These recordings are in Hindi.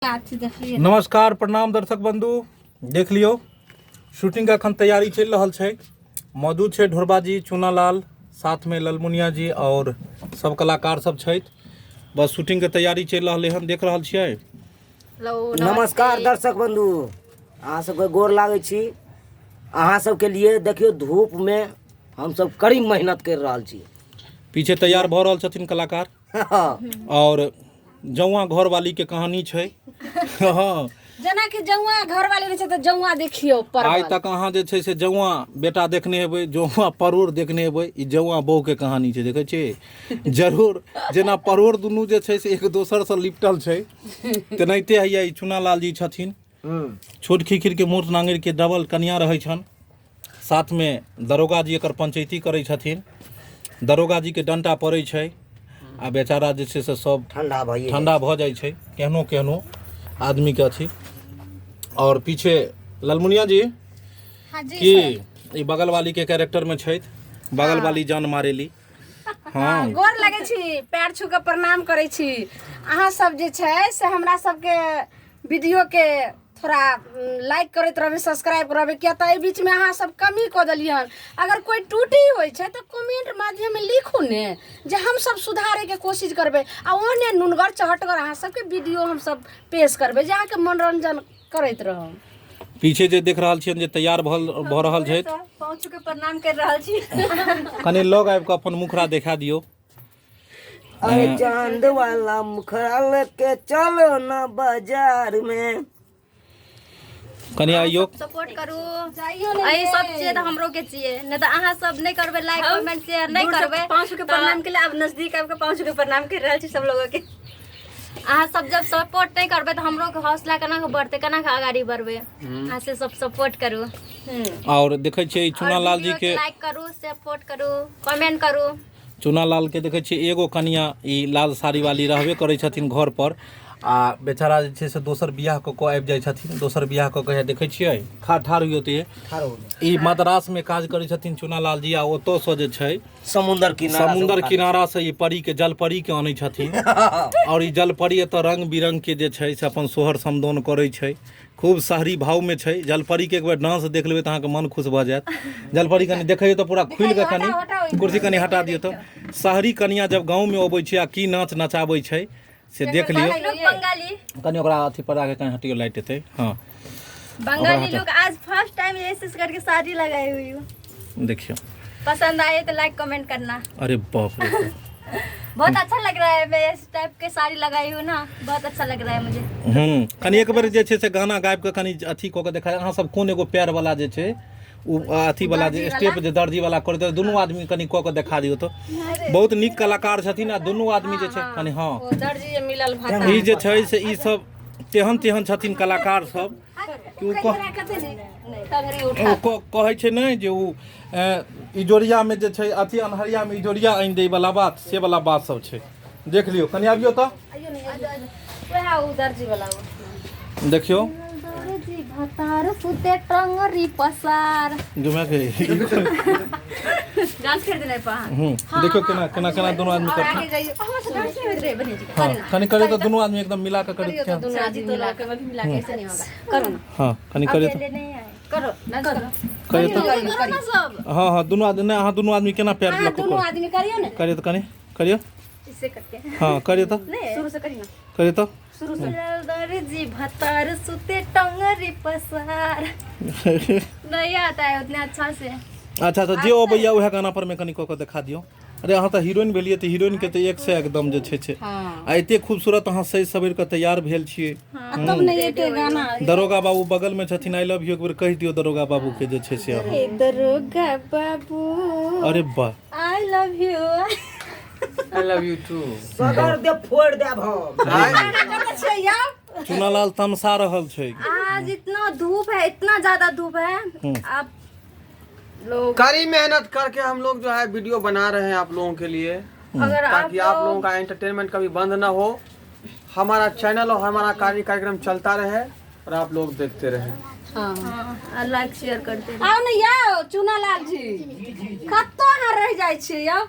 नमस्कार प्रणाम दर्शक बंधु। देख लियो शूटिंग का अखन तैयारी चल रहा है। मौजूद है ढोरबाजी, चूनालाल, साथ में ललमुनिया जी और सब कलाकार सब है। बस शूटिंग के तैयारी चल रहा है, हम देख रहा छियै। नमस्कार दर्शक बंधु, अहाँ सबके गोर लागै छी। अहाँ सबके लिए देखियो धूप में हम सब कड़ी मेहनत कर रहा छी। पीछे तैयार भ रहल छथिन कलाकार और जौआ घर वाली के कहानी है। हाँ, जना कि जौआ घर वाले रहे तो जौआ देखियो परवल। आज तक अहाँ जे छै से जौआ बेटा देखने हेबै, जौआ परोर देखने हेबै। ई जौआ बहू के कहानी छै, देखे छियै। जरूर जेना परोर दुनू जे छै से एक दोसर से लिपटल छै, तेनाहिते हैया ई चूनालाल जी छथिन। छोट खिखिर के मूर्त नांगिर के डबल कन्या रहै छन। साथ में दरोगा जी एकर पंचायती करै छथिन। दरोगा जी के डंटा पड़ै छै आ बेचारा जे छै से सब ठंडा भ जाइ छै। केहनो केहनो आदमी के अथी। और पीछे ललमुनिया जी की ई बगल वाली के कैरेक्टर में छै। बगल वाली जान मारेली। हाँ, गोर लगे छी, पैर छू के प्रणाम करे छी। अहाँ सब जे छै से हमरा सबके वीडियो के थोड़ा लाइक करैत रहबे, सब्सक्राइब करबे। किया त ए बीच में अहाँ सब कमी क देलियन। अगर कोई त्रुटि होय छै तो कमेंट माध्यम में लिखू ने, जे हम सब सुधारे के कोशिश करबे। आ ओने नुनगर चहटगर अहाँ सबके वीडियो हम सब पेश करबे, जे अहाँ के मनोरंजन करैत रहब। पीछे जे देख रहल छियन जे तैयार भ रहल छै, पहुंच के प्रणाम कर रहल छी। कनी लग आबि के अपन मुखरा देखा दियो। अरे चांद वाला मुखरा लेके चलो ना बाजार में। कनी आइयो सपोर्ट करू, यही सब चीज तो हमरो के चाहिए। नहीं तो अहाँ सब नहीं करबे लाइक कमेंट शेयर नहीं करबे। पाँच के प्रणाम के लिए अब नजदीक आके पाँच के प्रणाम कर रहल छी सब लोगों के। अहाँ सब जब सपोर्ट नहीं करबे तो हमरो के हौसला केना के बढ़ते, केना के आगाड़ी बढ़बे। अहाँ से सब सपोर्ट करू और देखे छियै चूनालाल जी के लाइक करू, सपोर्ट करू, कमेंट करू। चूनालाल के देखे छियै एगो कनिया ई लाल साड़ी वाली रहबे करै छथिन घर पर। आ बेचारा जे छै से दोसर बियाह क के आबि जाइ छथिन। दोसर बियाह क के देखे छियै ठाढ़ हुई होती है। ई मद्रास में काज करै छथिन चूनालाल जी। आ ओतो से जे छै समुंदर किनारा से ई परी के जल परी के आनै छथिन। और ई जल परी एतऽ रंग बिरंग के जे छै से अपन सोहर समदौन करै छै। खूब शहरी भाव में छै। जलपरी के एक बार डांस देख लेबै तो अहाँ के मन खुश भ जायत। जलपरी कनी देखियो तो पूरा खुल के, कनी कुर्सी कनी हटा दियो तो। शहरी कनिया जब गांव में अबै छै आ की नाच नचाबै छै से देख लियो। बंगाली कनी ओकरा अथी पर आके कहीं हटियो लाइट एते। हां, बंगाली लोग आज फर्स्ट टाइम ऐसे करके साड़ी लगाई हुई हूँ। देखियो पसंद आए तो लाइक कमेंट करना। अरे बाप रे, बहुत अच्छा लग रहा है। मैं इस टाइप के साड़ी लगाई हूँ ना, बहुत अच्छा लग रहा है मुझे। कनी एक बार जे छै से गाना गाबि के कनी अथी क के देखा। अहाँ सब कोन एगो पैर वाला जे छै उ अथी वाला जे स्टेप जे दर्जी वाला कर दे, दुनू आदमी कनी क के देखा दियो तो। बहुत नीक कलाकार छथिन आ दुनू आदमी जे छै कनी। हां, दर्जी जे मिलल भाता ई जे छै से ई सब तेहन तेहन छथिन कलाकार सब कि उ कहै छै नै जे उ इजोरिया में जे छै अथी अनहरिया में इजोरिया आइन दे वाला बात, से वाला बात सब छै। देख लियो, कनी आबियो तो। वह उ दर्जी वाला देखियो दर्जी भतार सुते टंगरी पसार जुमा के डांस कर देने पा। देखियो केना केना केना दोनों आदमी करते। आगे जाइए। हां से डांस होइत रहे बनी जी। हां, कनी करे तो दोनों आदमी एकदम मिला के करे। दोनों आदमी मिला के मिला के ऐसे नहीं होगा। करो ना। हां, कनी करे तो नहीं आए करो ना, करो करे तो। करो ना सब। हां हां, दोनों आदमी ने, हां दोनों आदमी केना पैर लग दोनों आदमी करियो ना। करे तो कनी करियो। इससे करके हां, करियो तो शुरू से करियो ना। करियो तो। शुरू से दर्जी भतार सुते टंगरी पसार। नहीं आता है उतना अच्छा से। अच्छा अच्छा, जे ओ भैया उहे गाना पर में कनी क के दिखा दियो। अरे अहाँ तो हीरोइन भेलिए तो हीरोइन के तो एक से एकदम जे छै आ एते खूबसूरत अहाँ सही सवेर के तैयार भेल छियै। तब नहीं एते गाना। दरोगा बाबू बगल में छथिन। आई लव यू एक बार कह दियो दरोगा बाबू के जे छै से। ए दरोगा बाबू अरे वाह, I love you. I love you too. सगर दे फोड़ दे हम। चूनालाल तमसा रहल छै। आज इतना धूप है, इतना ज्यादा धूप है। आप लोग कड़ी मेहनत करके हम लोग जो है वीडियो बना रहे हैं आप लोगों के लिए, अगर ताकि आप लोगों का एंटरटेनमेंट कभी बंद ना हो। हमारा चैनल और हमारा कार्यक्रम चलता रहे और आप लोग देखते रहे। हाँ, लाइक शेयर करते रहो। आओ ना याओ चूनालाल जी, कत्तो अहाँ रह जाइ छी। आओ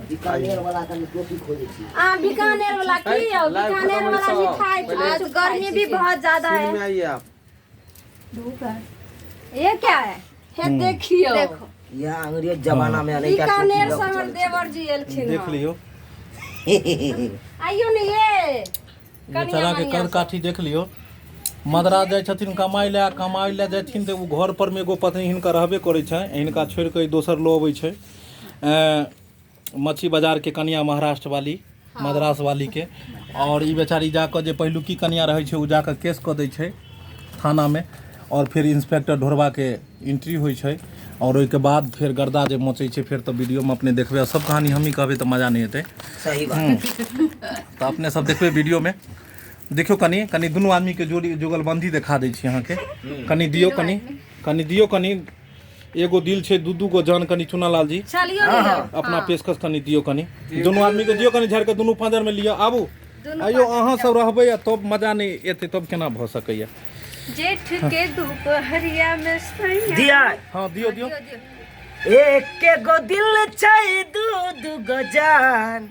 बीकानेर वाला कनी टोपी खोजे छी। बीकानेर वाला की हो, लाइव बीकानेर खत्म वाला होने मिठाई पहले आज गर्मी भी बहुत ज्यादा सीन है। में आइए आप। ये क्या है? हे देखियो, देखो यह अंग्रेज जमाना में नहीं क्या बीकानेर टोपी से हमर लग देवर जी एलखिन देख हँ। लियो आइयो ने ये बेचारा के कर काठी देख लियो। मद्रास जाइ छथिन कमाइ ले जथिन तऽ उ घर पर में एगो पत्नी हिनका रहबे करै छै, हिनका छोड़ि कऽ दोसर लो अबै छै। मच्छी बाजार के कन्या महाराष्ट्र वाली, मद्रास वाली के, और ई बेचारी जाकर जे पहिलुकी कन्या रहै छै उ जाकर केस कऽ दै छै थाना में, और फिर इंस्पेक्टर ढोरबा के एंट्री होइ छै, और ओहिके बाद फिर गर्दा जे मचै छै फिर तऽ वीडियो में अपने देखबै। सब कहानी हम ही कहबै तऽ मजा नहीं एतै, सही बात। तऽ अपने सब देखबै वीडियो में। देखियो कनी दुनू आदमी के जोड़ी जुगलबंदी दिखा दै छी अहाँ के। कनी दियो, कनी दियो, कनी एगो दिल छै दू गो जान, कनी चुनालाल जी चलियो ने अपना पेशकश कनी दियो, कनी दुनू आदमी के दियो, कनी झाड़ के दुनू फादर में लियो। आबू आइयो, अहाँ सब रहबै आ तब मजा नहीं एतै, तब केना भऽ सकैया। जेठ के दोपहरिया में सैया दिया हाँ दियो। एक गो दिल छै दू गो जान,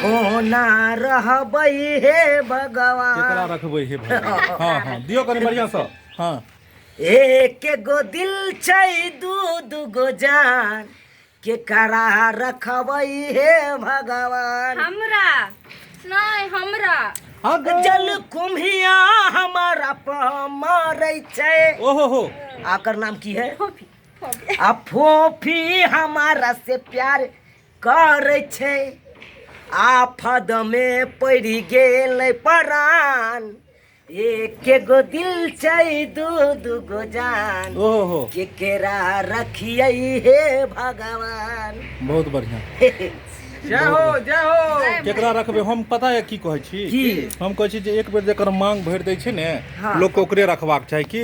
कोना रहबै हे भगवान। केकरा रखबै हे भगवान। हाँ दियो कनी बढ़िया से। हाँ एक गो दिल छै दू गो जान, केकरा रखबै हे भगवान। हमरा नहीं हमरा जल कुम्हिया हमारा मारै छै। ओहो हो, आकर नाम की है? आ फोफी हमारा से प्यार करे छै, आफद में पड़ गेल परान। एक गो दिल छै दू गो जान, ओहो हो, केकरा रखियै हे भगवान। बहुत बढ़िया। जय हो जय हो। केकरा रखबै हम पता है की कहै छी? हम कहै छी जे एक बेर जेकर मांग भरि दै छै ने, लोक के ओकरे रखबाक चाही। की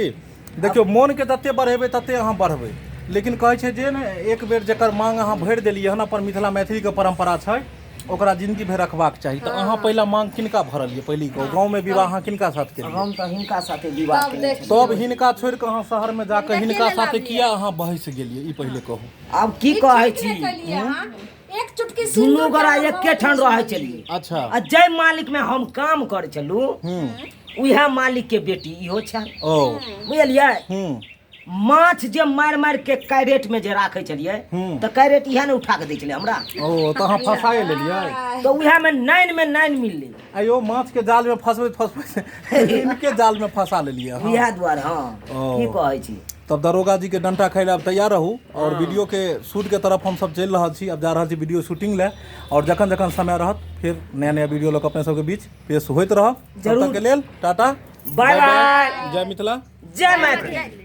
देखियो, मोन के जते बढ़ेबै तते अहाँ बढ़बै, लेकिन कहै छै जे ने एक बेर जेकर मांग अहाँ भरि देलियै हन, अपन मिथिला मैथिली के परंपरा छै, ओकरा जिंदगी भर रखबाक चाही। तऽ अहाँ पहिला मांग किनका भरलियै? पहिली को गांव में विवाह अहाँ किनका साथ केलियै? हम तो हिनका साथे विवाह केने छी। तब हिनका छोड़ि कऽ अहाँ शहर में जाकर हिनका साथे किया अहाँ बहस गेलियै? ई पहिले कहू। आब की कहै छी, एक चुटकी दुनू गोरा एके ठान रहै छलियै। अच्छा, आ जय मालिक में हम काम करे चलू, उहे मालिक के बेटी इहो छै। ओ बुझलियै? माछ जे मारि के कैरेट में जे राखे छलियै, तो कैरेट इहे ने उठा के दै छलै हमरा। ओ तऽ अहाँ फसाए लेलियै। तो उहे में नाइन मिललै। अयो माछ के जाल में फंसबे इनके जाल में फंसा लेलियै अहाँ। इहे दुआरे। हाँ ओ। की कहै छी। तब दरोगा जी के डंटा खाइ ले तैयार रहू, और वीडियो के शूट के तरफ हम सब चलि रहल छी। अब जा रहल छी वीडियो शूटिंग ले, और जखन जखन समय रहत फिर नया वीडियो लऽ कऽ अपने सबके बीच पेश होइत रहब। तब तक के लेल टाटा, बाय बाय। जय मिथिला, जय मैथिली।